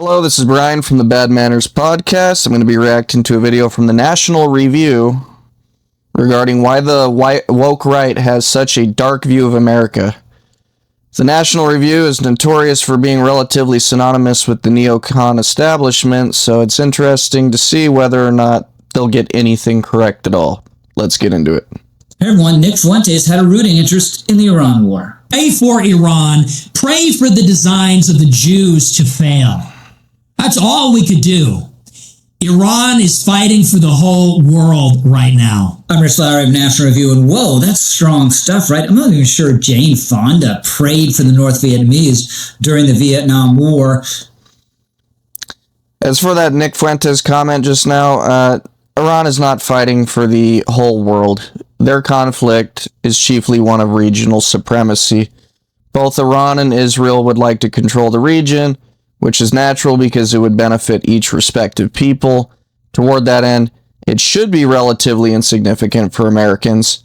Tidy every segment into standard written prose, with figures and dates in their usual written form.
Hello, this is Brian from the Bad Manners Podcast. I'm going to be reacting to a video from the National Review regarding why the woke right has such a dark view of America. The National Review is notorious for being relatively synonymous with the neocon establishment, so it's interesting to see whether or not they'll get anything correct at all. Let's get into it. Hey everyone, Nick Fuentes had a rooting interest in the Iran war. Pray for Iran. Pray for the designs of the Jews to fail. That's all we could do. Iran is fighting for the whole world right now. I'm Rich Lowry of National Review, and whoa, that's strong stuff, right? I'm not even sure Jane Fonda prayed for the North Vietnamese during the Vietnam War. As for that Nick Fuentes comment just now, Iran is not fighting for the whole world. Their conflict is chiefly one of regional supremacy. Both Iran and Israel would like to control the region, which is natural because it would benefit each respective people. Toward that end, it should be relatively insignificant for Americans,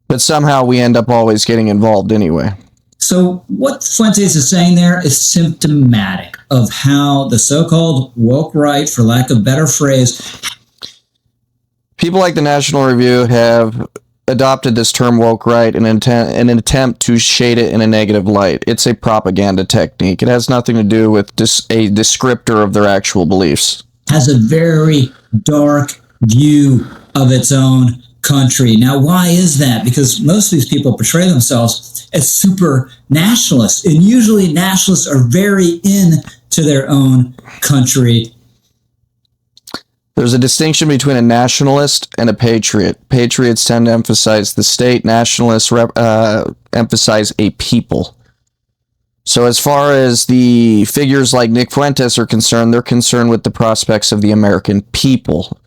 but somehow we end up always getting involved anyway. So what Fuentes is saying there is symptomatic of how the so-called woke right, for lack of a better phrase, people like the National Review have adopted this term woke right in an attempt to shade it in a negative light. It's a propaganda technique. It has nothing to do with a descriptor of their actual beliefs. Has a very dark view of its own country. Now, why is that? Because most of these people portray themselves as super nationalists, and usually nationalists are very into their own country. There's a distinction between a nationalist and a patriot. Patriots tend to emphasize the state. Nationalists emphasize a people. So as far as the figures like Nick Fuentes are concerned, they're concerned with the prospects of the American people.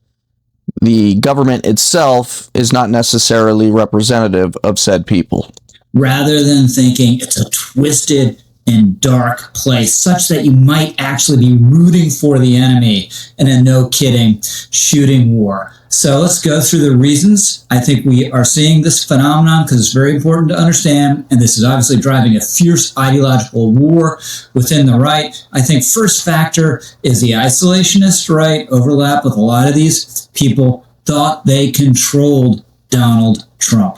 The government itself is not necessarily representative of said people. Rather than thinking it's a twisted and dark place, such that you might actually be rooting for the enemy in a no-kidding shooting war. So let's go through the reasons. I think we are seeing this phenomenon because it's very important to understand, and this is obviously driving a fierce ideological war within the right. I think first factor is the isolationist right overlap with a lot of these people thought they controlled Donald Trump.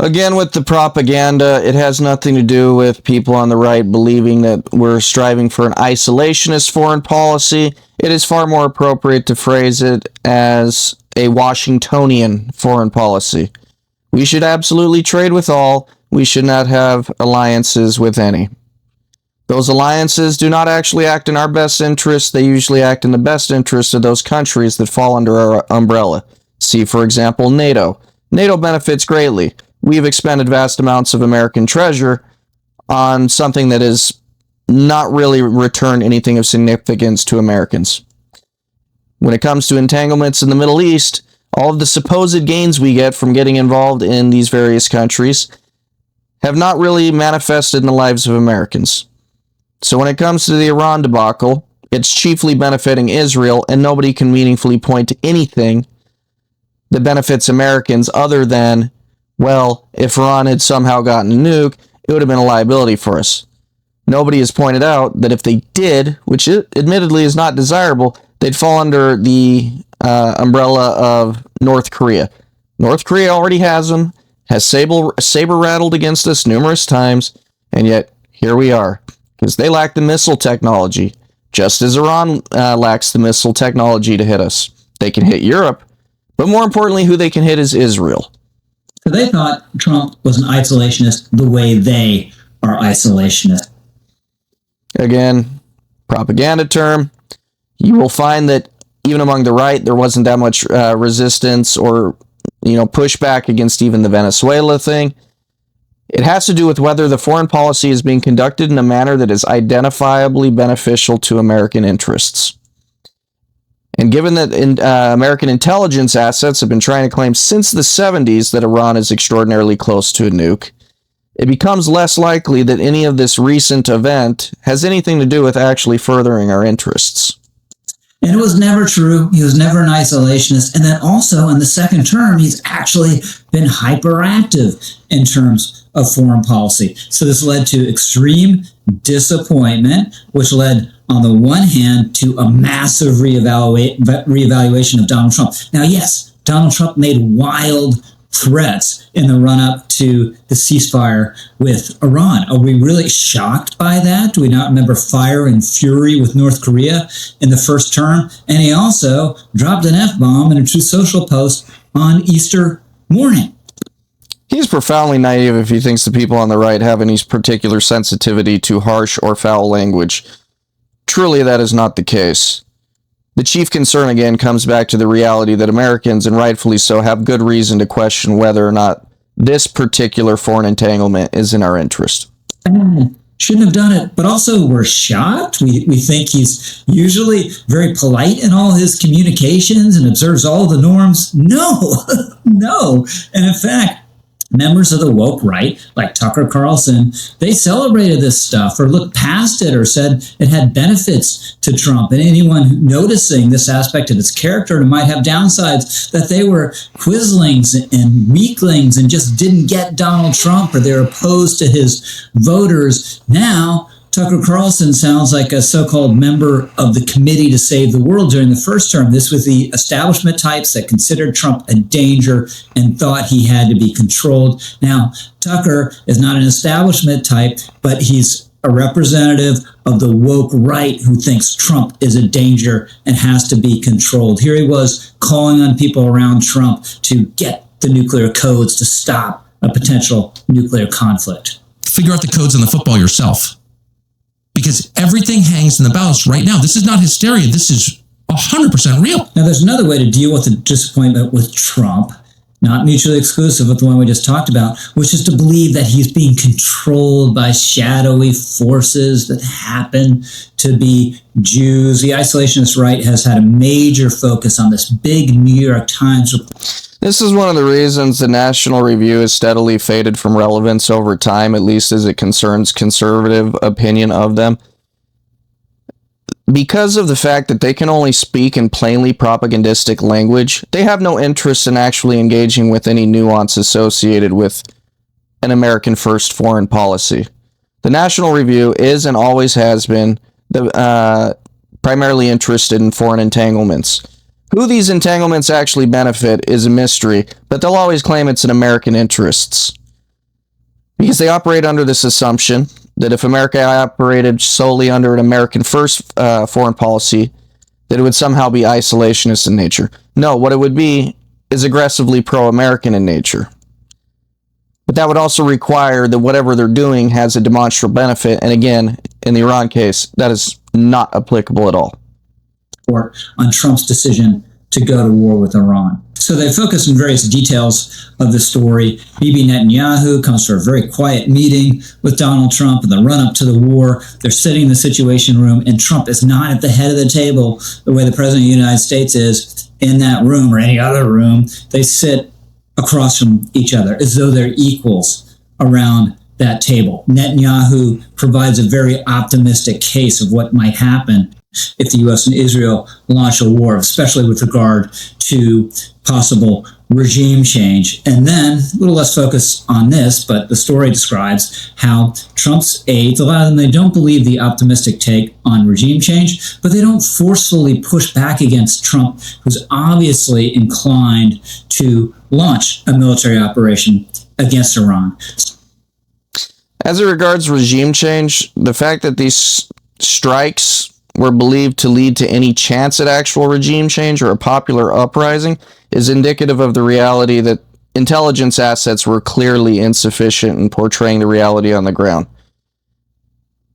Again, with the propaganda, it has nothing to do with people on the right believing that we're striving for an isolationist foreign policy. It is far more appropriate to phrase it as a Washingtonian foreign policy. We should absolutely trade with all. We should not have alliances with any. Those alliances do not actually act in our best interest. They usually act in the best interest of those countries that fall under our umbrella. See, for example, NATO. NATO benefits greatly. We have expended vast amounts of American treasure on something that has not really returned anything of significance to Americans. When it comes to entanglements in the Middle East, all of the supposed gains we get from getting involved in these various countries have not really manifested in the lives of Americans. So when it comes to the Iran debacle, it's chiefly benefiting Israel, and nobody can meaningfully point to anything that benefits Americans other than, well, if Iran had somehow gotten a nuke, it would have been a liability for us. Nobody has pointed out that if they did, which admittedly is not desirable, they'd fall under the umbrella of North Korea. North Korea already has them, has saber-rattled against us numerous times, and yet here we are, because they lack the missile technology, just as Iran lacks the missile technology to hit us. They can hit Europe, but more importantly, who they can hit is Israel. So they thought Trump was an isolationist the way they are isolationist. Again, propaganda term. You will find that even among the right, there wasn't that much resistance or pushback against even the Venezuela thing. It has to do with whether the foreign policy is being conducted in a manner that is identifiably beneficial to American interests. And given that American intelligence assets have been trying to claim since the 70s that Iran is extraordinarily close to a nuke, it becomes less likely that any of this recent event has anything to do with actually furthering our interests. And it was never true. He was never an isolationist. And then also in the second term, he's actually been hyperactive in terms of foreign policy. So this led to extreme disappointment, which led, on the one hand, to a massive reevaluation of Donald Trump. Now, yes, Donald Trump made wild threats in the run-up to the ceasefire with Iran. Are we really shocked by that? Do we not remember fire and fury with North Korea in the first term? And he also dropped an F-bomb in a Truth Social post on Easter morning. He's profoundly naive if he thinks the people on the right have any particular sensitivity to harsh or foul language. Truly, that is not the case. The chief concern again comes back to the reality that Americans, and rightfully so, have good reason to question whether or not this particular foreign entanglement is in our interest. Shouldn't have done it, but also we're shocked. We think he's usually very polite in all his communications and observes all the norms. No, no. And in fact, members of the woke right, like Tucker Carlson, they celebrated this stuff or looked past it or said it had benefits to Trump. And anyone noticing this aspect of his character might have downsides, that they were quislings and weaklings and just didn't get Donald Trump, or they're opposed to his voters. Now, Tucker Carlson sounds like a so-called member of the Committee to Save the World during the first term. This was the establishment types that considered Trump a danger and thought he had to be controlled. Now, Tucker is not an establishment type, but he's a representative of the woke right who thinks Trump is a danger and has to be controlled. Here he was calling on people around Trump to get the nuclear codes to stop a potential nuclear conflict. Figure out the codes on the football yourself. Because everything hangs in the balance right now. This is not hysteria. This is 100% real. Now, there's another way to deal with the disappointment with Trump, not mutually exclusive with the one we just talked about, which is to believe that he's being controlled by shadowy forces that happen to be Jews. The isolationist right has had a major focus on this big New York Times report. This is one of the reasons the National Review has steadily faded from relevance over time, at least as it concerns conservative opinion of them. Because of the fact that they can only speak in plainly propagandistic language, they have no interest in actually engaging with any nuance associated with an American first foreign policy. The National Review is and always has been primarily interested in foreign entanglements. Who these entanglements actually benefit is a mystery, but they'll always claim it's in American interests. Because they operate under this assumption that if America operated solely under an American first foreign policy, that it would somehow be isolationist in nature. No, what it would be is aggressively pro-American in nature. But that would also require that whatever they're doing has a demonstrable benefit, and again, in the Iran case, that is not applicable at all. On Trump's decision to go to war with Iran. So they focus on various details of the story. Bibi Netanyahu comes for a very quiet meeting with Donald Trump in the run-up to the war. They're sitting in the Situation Room, and Trump is not at the head of the table the way the President of the United States is in that room or any other room. They sit across from each other as though they're equals around that table. Netanyahu provides a very optimistic case of what might happen if the U.S. and Israel launch a war, especially with regard to possible regime change. And then, a little less focus on this, but the story describes how Trump's aides, a lot of them, they don't believe the optimistic take on regime change, but they don't forcefully push back against Trump, who's obviously inclined to launch a military operation against Iran. As it regards regime change, the fact that these strikes were believed to lead to any chance at actual regime change or a popular uprising is indicative of the reality that intelligence assets were clearly insufficient in portraying the reality on the ground.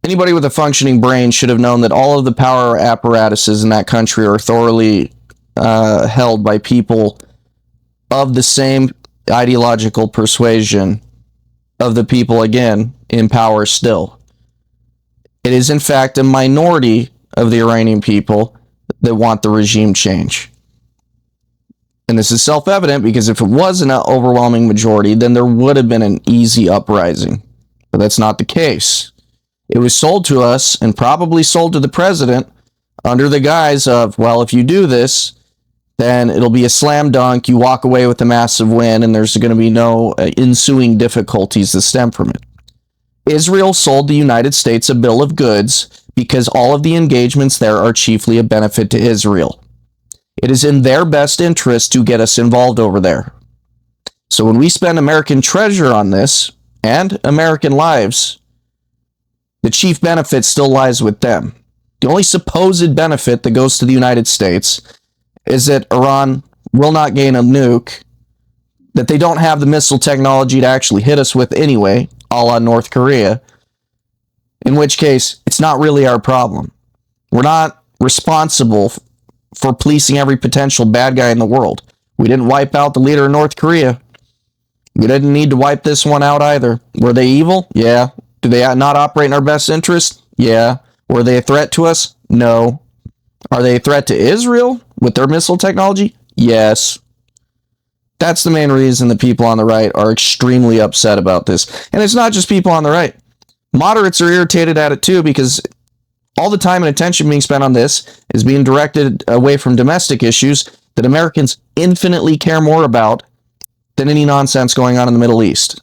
Anybody with a functioning brain should have known that all of the power apparatuses in that country are thoroughly held by people of the same ideological persuasion of the people, again, in power still. It is, in fact, a minority of the Iranian people that want the regime change. And this is self-evident because if it was an overwhelming majority, then there would have been an easy uprising. But that's not the case. It was sold to us, and probably sold to the president, under the guise of, well, if you do this, then it'll be a slam dunk, you walk away with a massive win, and there's going to be no ensuing difficulties that stem from it. Israel sold the United States a bill of goods because all of the engagements there are chiefly a benefit to Israel. It is in their best interest to get us involved over there. So when we spend American treasure on this, and American lives, the chief benefit still lies with them. The only supposed benefit that goes to the United States is that Iran will not gain a nuke, that they don't have the missile technology to actually hit us with anyway, a la North Korea, in which case, it's not really our problem. We're not responsible for policing every potential bad guy in the world. We didn't wipe out the leader of North Korea. We didn't need to wipe this one out either. Were they evil? Yeah. Do they not operate in our best interest? Yeah. Were they a threat to us? No. Are they a threat to Israel with their missile technology? Yes. That's the main reason the people on the right are extremely upset about this. And it's not just people on the right. Moderates are irritated at it too, because all the time and attention being spent on this is being directed away from domestic issues that Americans infinitely care more about than any nonsense going on in the Middle East.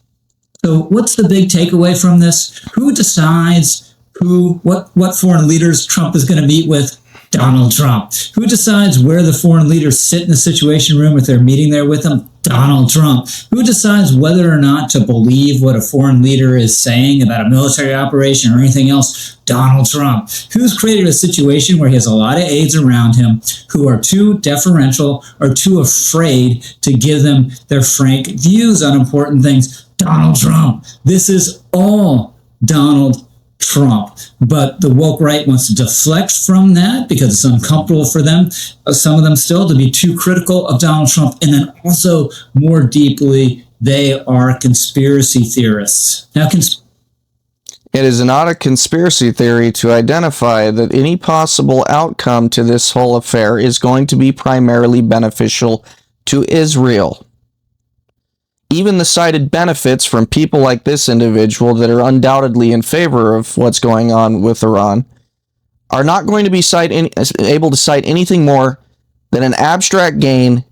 So what's the big takeaway from this? Who decides what foreign leaders Trump is going to meet with? Donald Trump. Who decides where the foreign leaders sit in the Situation Room if they're meeting there with them? Donald Trump. Who decides whether or not to believe what a foreign leader is saying about a military operation or anything else? Donald Trump. Who's created a situation where he has a lot of aides around him who are too deferential or too afraid to give them their frank views on important things? Donald Trump. This is all Donald Trump. But the woke right wants to deflect from that because it's uncomfortable for them, some of them still, to be too critical of Donald Trump. And then also, more deeply, they are conspiracy theorists. Now, it is not a conspiracy theory to identify that any possible outcome to this whole affair is going to be primarily beneficial to Israel. Even the cited benefits from people like this individual that are undoubtedly in favor of what's going on with Iran are not going to be able to cite anything more than an abstract gain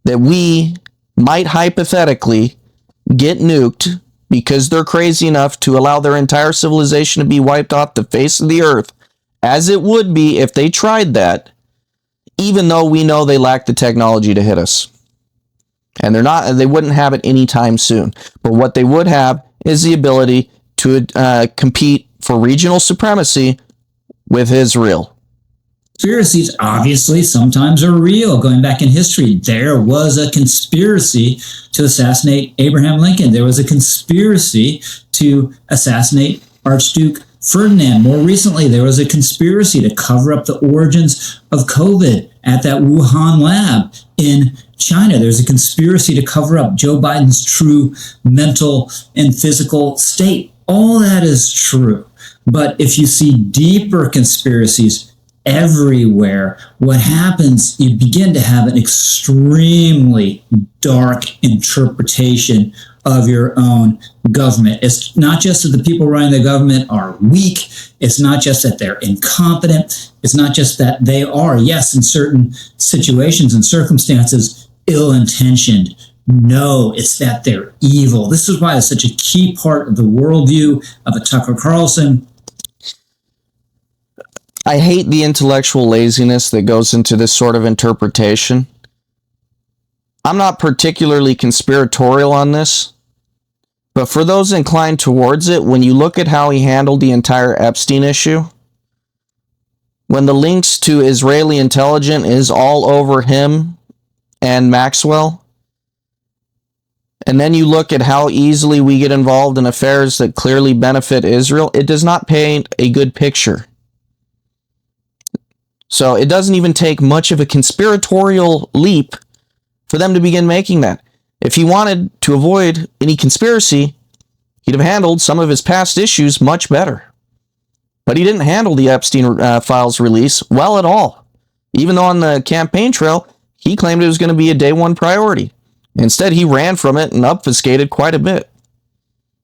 that we might hypothetically get nuked because they're crazy enough to allow their entire civilization to be wiped off the face of the earth, as it would be if they tried that, even though we know they lack the technology to hit us. And they wouldn't have it anytime soon. But what they would have is the ability to compete for regional supremacy with Israel. Conspiracies obviously sometimes are real. Going back in history, there was a conspiracy to assassinate Abraham Lincoln. There was a conspiracy to assassinate Archduke Ferdinand. More recently, there was a conspiracy to cover up the origins of COVID at that Wuhan lab in China. There's a conspiracy to cover up Joe Biden's true mental and physical state. All that is true. But if you see deeper conspiracies everywhere, what happens, you begin to have an extremely dark interpretation of your own government. It's not just that the people running the government are weak. It's not just that they're incompetent. It's not just that they are, yes, in certain situations and circumstances, ill-intentioned. No, it's that they're evil. This is why it's such a key part of the worldview of a Tucker Carlson. I hate the intellectual laziness that goes into this sort of interpretation. I'm not particularly conspiratorial on this, but for those inclined towards it, when you look at how he handled the entire Epstein issue, when the links to Israeli intelligence is all over him and Maxwell, and then you look at how easily we get involved in affairs that clearly benefit Israel, it does not paint a good picture. So it doesn't even take much of a conspiratorial leap for them to begin making that. If he wanted to avoid any conspiracy, he'd have handled some of his past issues much better. But he didn't handle the Epstein files release well at all. Even though on the campaign trail, he claimed it was going to be a day one priority. Instead, he ran from it and obfuscated quite a bit.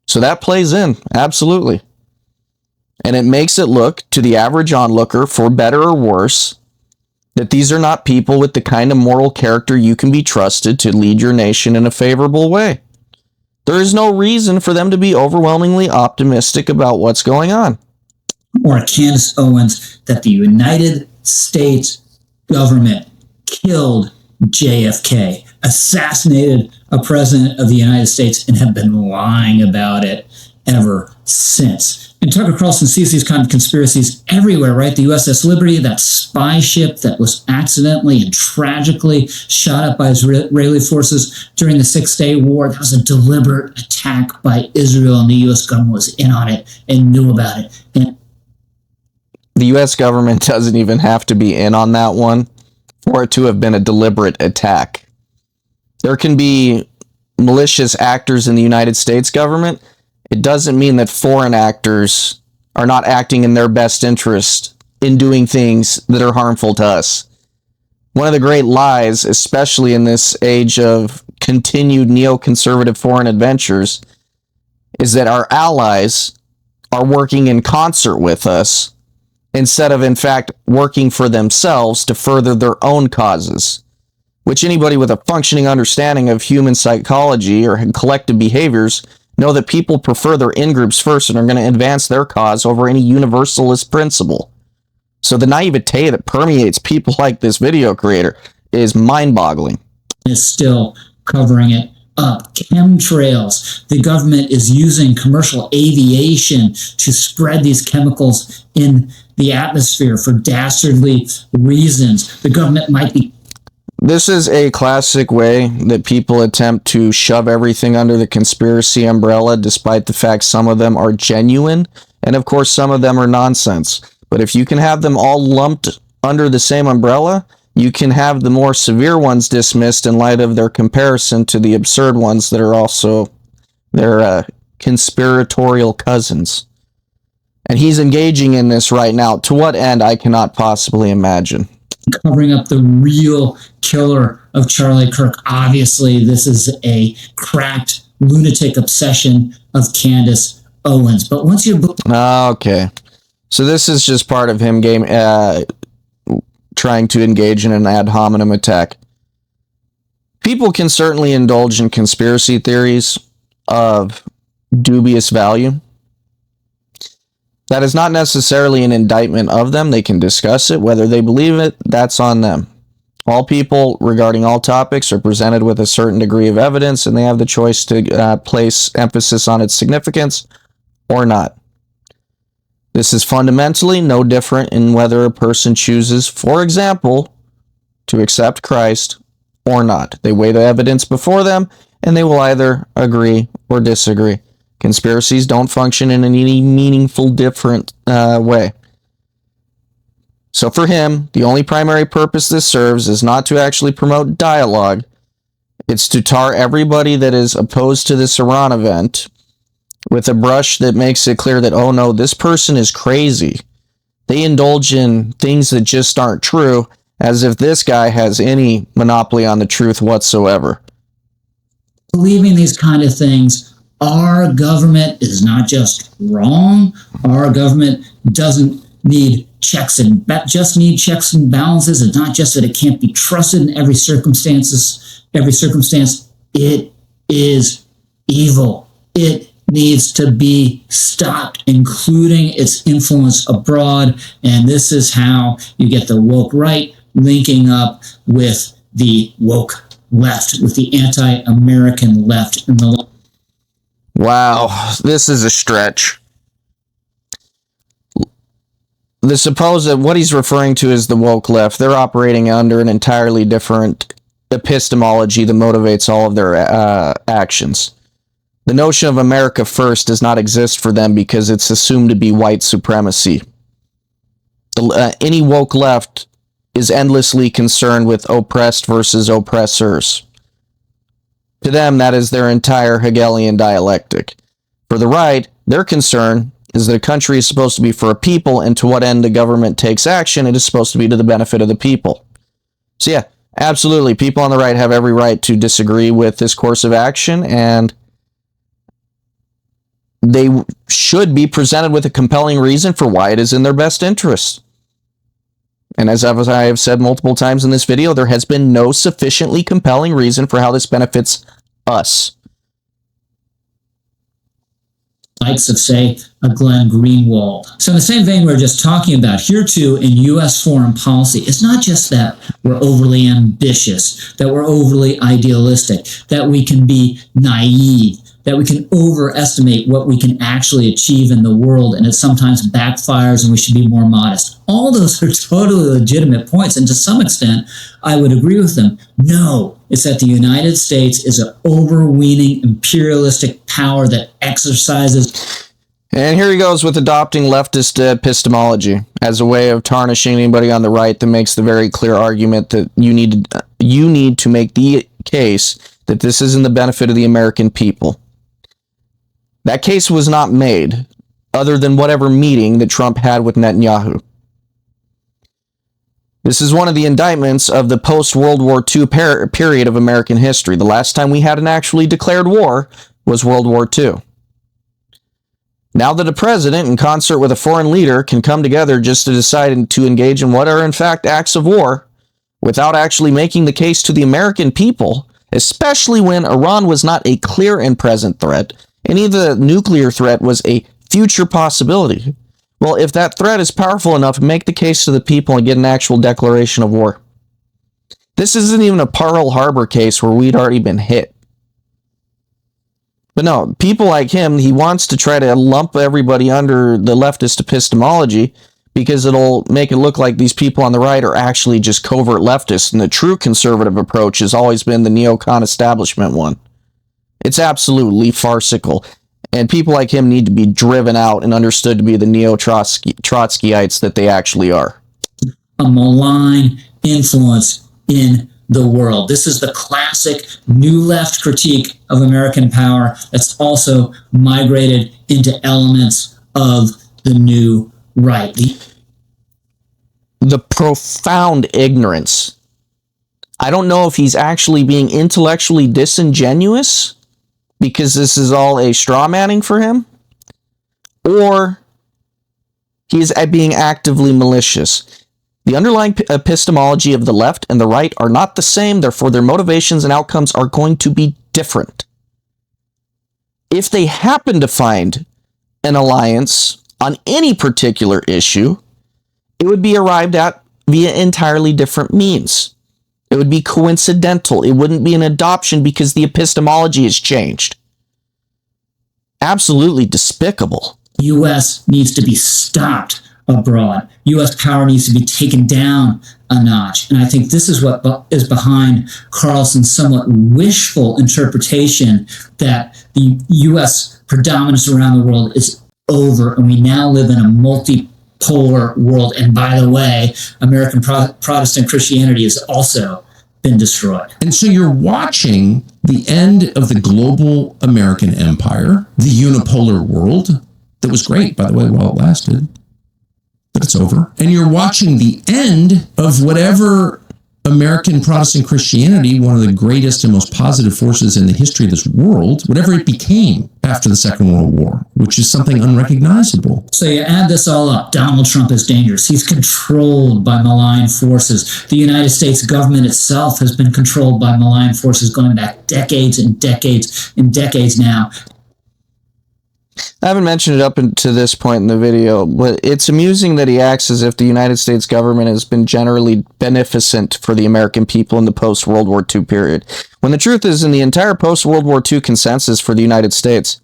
So that plays in, absolutely. And it makes it look, to the average onlooker, for better or worse, that these are not people with the kind of moral character you can be trusted to lead your nation in a favorable way. There is no reason for them to be overwhelmingly optimistic about what's going on. Or Candace Owens, that the United States government killed JFK, assassinated a president of the United States, and have been lying about it ever since. And Tucker Carlson sees these kind of conspiracies everywhere, right? The USS Liberty, that spy ship that was accidentally and tragically shot up by Israeli forces during the Six-Day War. That was a deliberate attack by Israel, and the U.S. government was in on it and knew about it. And the U.S. government doesn't even have to be in on that one for it to have been a deliberate attack. There can be malicious actors in the United States government. It doesn't mean that foreign actors are not acting in their best interest in doing things that are harmful to us. One of the great lies, especially in this age of continued neoconservative foreign adventures, is that our allies are working in concert with us instead of, in fact, working for themselves to further their own causes, which anybody with a functioning understanding of human psychology or collective behaviors know that people prefer their in-groups first and are going to advance their cause over any universalist principle. So the naivete that permeates people like this video creator is mind-boggling. is still covering it up. Chemtrails. The government is using commercial aviation to spread these chemicals in the atmosphere for dastardly reasons. The government might be... This is a classic way that people attempt to shove everything under the conspiracy umbrella, despite the fact some of them are genuine, and of course some of them are nonsense. But if you can have them all lumped under the same umbrella, you can have the more severe ones dismissed in light of their comparison to the absurd ones that are also their conspiratorial cousins. And he's engaging in this right now. To what end, I cannot possibly imagine. Covering up the real killer of Charlie Kirk. Obviously, this is a cracked lunatic obsession of Candace Owens. But once you... Okay. So this is just part of him trying to engage in an ad hominem attack. People can certainly indulge in conspiracy theories of dubious value. That is not necessarily an indictment of them. They can discuss it. Whether they believe it, that's on them. All people regarding all topics are presented with a certain degree of evidence, and they have the choice to place emphasis on its significance or not. This is fundamentally no different in whether a person chooses, for example, to accept Christ or not. They weigh the evidence before them, and they will either agree or disagree. Conspiracies don't function in any meaningful different way. So for him, the only primary purpose this serves is not to actually promote dialogue. It's to tar everybody that is opposed to this Iran event with a brush that makes it clear that, oh no, this person is crazy. They indulge in things that just aren't true, as if this guy has any monopoly on the truth whatsoever. Believing these kind of things, our government is not just wrong. Our government doesn't need checks and checks and balances. It's not just that it can't be trusted in every circumstance. It is evil. It needs to be stopped, including its influence abroad. And this is how you get the woke right linking up with the woke left, with the anti-American left and the... Wow, this is a stretch. What he's referring to is the woke left. They're operating under an entirely different epistemology that motivates all of their actions. The notion of America first does not exist for them because it's assumed to be white supremacy. Any woke left is endlessly concerned with oppressed versus oppressors. To them, that is their entire Hegelian dialectic. For the right, their concern is that a country is supposed to be for a people, and to what end the government takes action, it is supposed to be to the benefit of the people. So yeah, absolutely, people on the right have every right to disagree with this course of action, and they should be presented with a compelling reason for why it is in their best interest. And as I have said multiple times in this video, there has been no sufficiently compelling reason for how this benefits us. Likes of, say, a Glenn Greenwald. So in the same vein we were just talking about, here too in U.S. foreign policy, it's not just that we're overly ambitious, that we're overly idealistic, that we can be naive, that we can overestimate what we can actually achieve in the world, and it sometimes backfires and we should be more modest. All those are totally legitimate points, and to some extent, I would agree with them. No, it's that the United States is an overweening imperialistic power that exercises. And here he goes with adopting leftist epistemology as a way of tarnishing anybody on the right that makes the very clear argument that you need to make the case that this is in the benefit of the American people. That case was not made, other than whatever meeting that Trump had with Netanyahu. This is one of the indictments of the post-World War II period of American history. The last time we had an actually declared war was World War II. Now that a president, in concert with a foreign leader, can come together just to decide to engage in what are in fact acts of war, without actually making the case to the American people, especially when Iran was not a clear and present threat, any of the nuclear threat was a future possibility. Well, if that threat is powerful enough, make the case to the people and get an actual declaration of war. This isn't even a Pearl Harbor case where we'd already been hit. But no, people like him, he wants to try to lump everybody under the leftist epistemology because it'll make it look like these people on the right are actually just covert leftists, and the true conservative approach has always been the neocon establishment one. It's absolutely farcical. And people like him need to be driven out and understood to be the neo-Trotskyites that they actually are. A malign influence in the world. This is the classic new left critique of American power that's also migrated into elements of the new right. The profound ignorance. I don't know if he's actually being intellectually disingenuous because this is all a straw manning for him, or he is being actively malicious. The underlying epistemology of the left and the right are not the same, therefore their motivations and outcomes are going to be different. If they happen to find an alliance on any particular issue, it would be arrived at via entirely different means. It would be coincidental. It wouldn't be an adoption because the epistemology has changed. Absolutely despicable. U.S. needs to be stopped abroad. U.S. power needs to be taken down a notch. And I think this is what is behind Carlson's somewhat wishful interpretation that the U.S. predominance around the world is over, and we now live in a multipolar world. And by the way, American Protestant Christianity has also been destroyed. And so you're watching the end of the global American empire, the unipolar world, that was great, by the way, while it lasted, but it's over. And you're watching the end of whatever American Protestant Christianity, one of the greatest and most positive forces in the history of this world, whatever it became after the Second World War, which is something unrecognizable. So you add this all up, Donald Trump is dangerous. He's controlled by malign forces. The United States government itself has been controlled by malign forces going back decades and decades and decades now. I haven't mentioned it up to this point in the video, but it's amusing that he acts as if the United States government has been generally beneficent for the American people in the post-World War II period, when the truth is, in the entire post-World War II consensus for the United States,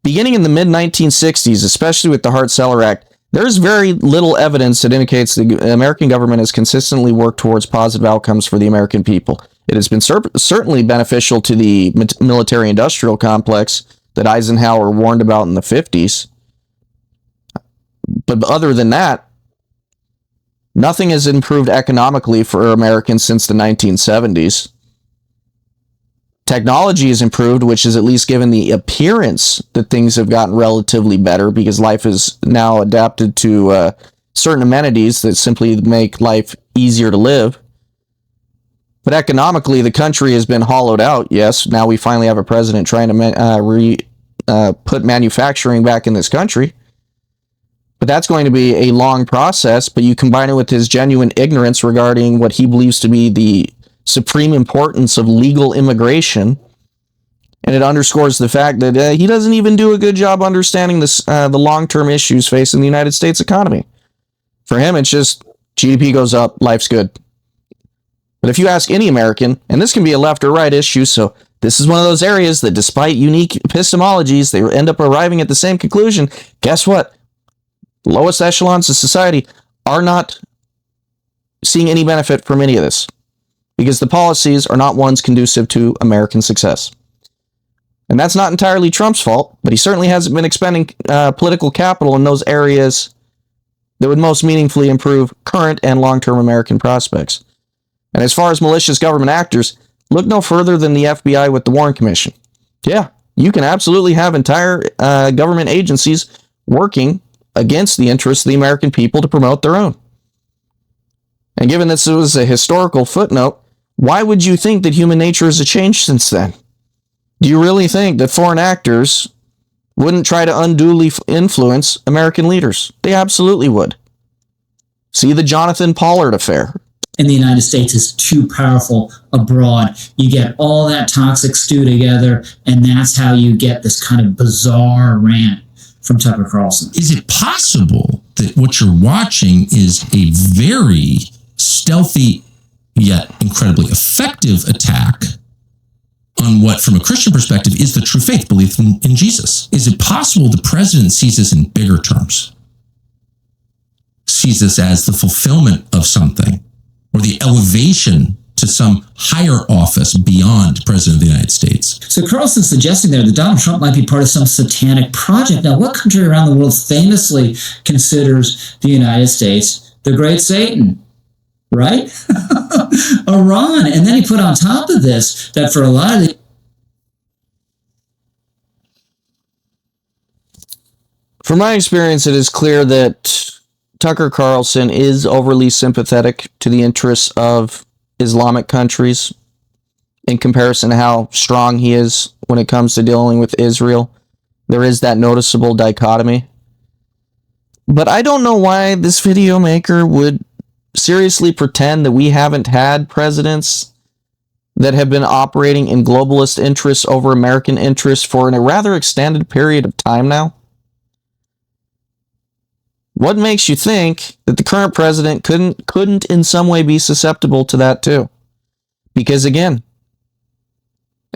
beginning in the mid-1960s, especially with the Hart-Celler Act, there's very little evidence that indicates the American government has consistently worked towards positive outcomes for the American people. It has been certainly beneficial to the military-industrial complex that Eisenhower warned about in the 50s. But other than that, nothing has improved economically for Americans since the 1970s. Technology has improved, which has at least given the appearance that things have gotten relatively better because life is now adapted to certain amenities that simply make life easier to live. But economically, the country has been hollowed out. Yes, now we finally have a president trying to put manufacturing back in this country. But that's going to be a long process, but you combine it with his genuine ignorance regarding what he believes to be the supreme importance of legal immigration, and it underscores the fact that he doesn't even do a good job understanding this, the long-term issues facing the United States economy. For him, it's just GDP goes up, life's good. But if you ask any American, and this can be a left or right issue, so this is one of those areas that despite unique epistemologies, they end up arriving at the same conclusion. Guess what? The lowest echelons of society are not seeing any benefit from any of this because the policies are not ones conducive to American success. And that's not entirely Trump's fault, but he certainly hasn't been expending political capital in those areas that would most meaningfully improve current and long-term American prospects. And as far as malicious government actors, look no further than the FBI with the Warren Commission. Yeah, you can absolutely have entire government agencies working against the interests of the American people to promote their own. And given this was a historical footnote, why would you think that human nature has changed since then? Do you really think that foreign actors wouldn't try to unduly influence American leaders? They absolutely would. See the Jonathan Pollard affair. In the United States is too powerful abroad. You get all that toxic stew together, and that's how you get this kind of bizarre rant from Tucker Carlson. Is it possible that what you're watching is a very stealthy yet incredibly effective attack on what, from a Christian perspective, is the true faith, belief in Jesus? Is it possible the president sees this in bigger terms? Sees this as the fulfillment of something, or the elevation to some higher office beyond President of the United States? So Carlson's suggesting there that Donald Trump might be part of some satanic project. Now, what country around the world famously considers the United States the great Satan? Right? Iran. And then he put on top of this that for a lot of the... From my experience, it is clear that Tucker Carlson is overly sympathetic to the interests of Islamic countries in comparison to how strong he is when it comes to dealing with Israel. There is that noticeable dichotomy. But I don't know why this video maker would seriously pretend that we haven't had presidents that have been operating in globalist interests over American interests for a rather extended period of time now. What makes you think that the current president couldn't in some way be susceptible to that too? Because again,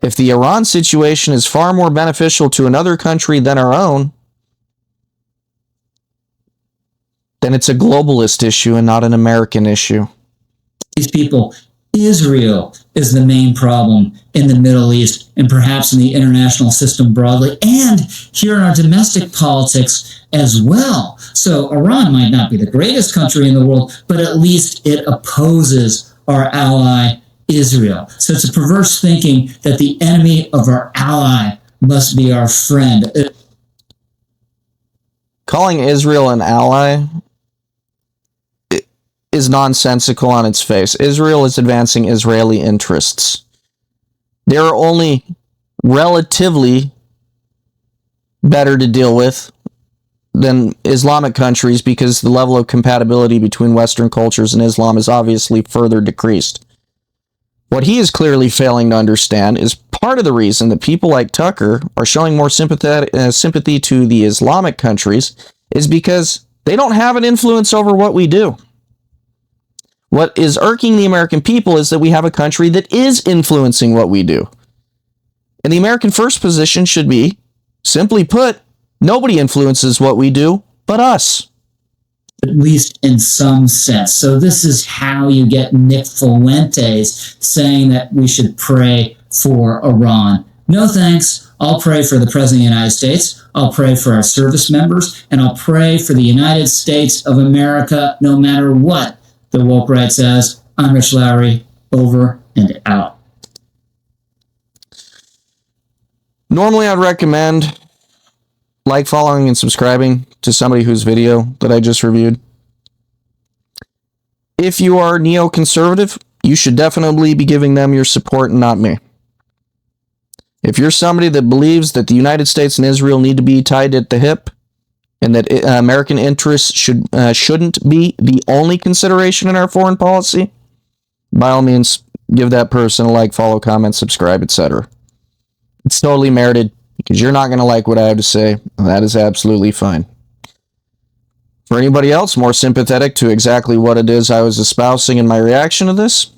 if the Iran situation is far more beneficial to another country than our own, then it's a globalist issue and not an American issue. These people, Israel is the main problem in the Middle East and perhaps in the international system broadly, and here in our domestic politics as well. So Iran might not be the greatest country in the world, but at least it opposes our ally, Israel. So it's a perverse thinking that the enemy of our ally must be our friend. Calling Israel an ally is nonsensical on its face. Israel is advancing Israeli interests. They are only relatively better to deal with than Islamic countries because the level of compatibility between Western cultures and Islam is obviously further decreased. What he is clearly failing to understand is part of the reason that people like Tucker are showing more sympathy to the Islamic countries is because they don't have an influence over what we do. What is irking the American people is that we have a country that is influencing what we do. And the American first position should be, simply put, nobody influences what we do but us. At least in some sense. So this is how you get Nick Fuentes saying that we should pray for Iran. No thanks. I'll pray for the President of the United States. I'll pray for our service members. And I'll pray for the United States of America no matter what the woke right says. I'm Rich Lowry. Over and out. Normally I'd recommend like, following, and subscribing to somebody whose video that I just reviewed. If you are neoconservative, you should definitely be giving them your support and not me. If you're somebody that believes that the United States and Israel need to be tied at the hip, and that American interests shouldn't be the only consideration in our foreign policy, by all means, give that person a like, follow, comment, subscribe, etc. It's totally merited, because you're not going to like what I have to say, and that is absolutely fine. For anybody else more sympathetic to exactly what it is I was espousing in my reaction to this,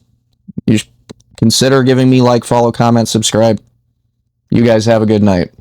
you should consider giving me like, follow, comment, subscribe. You guys have a good night.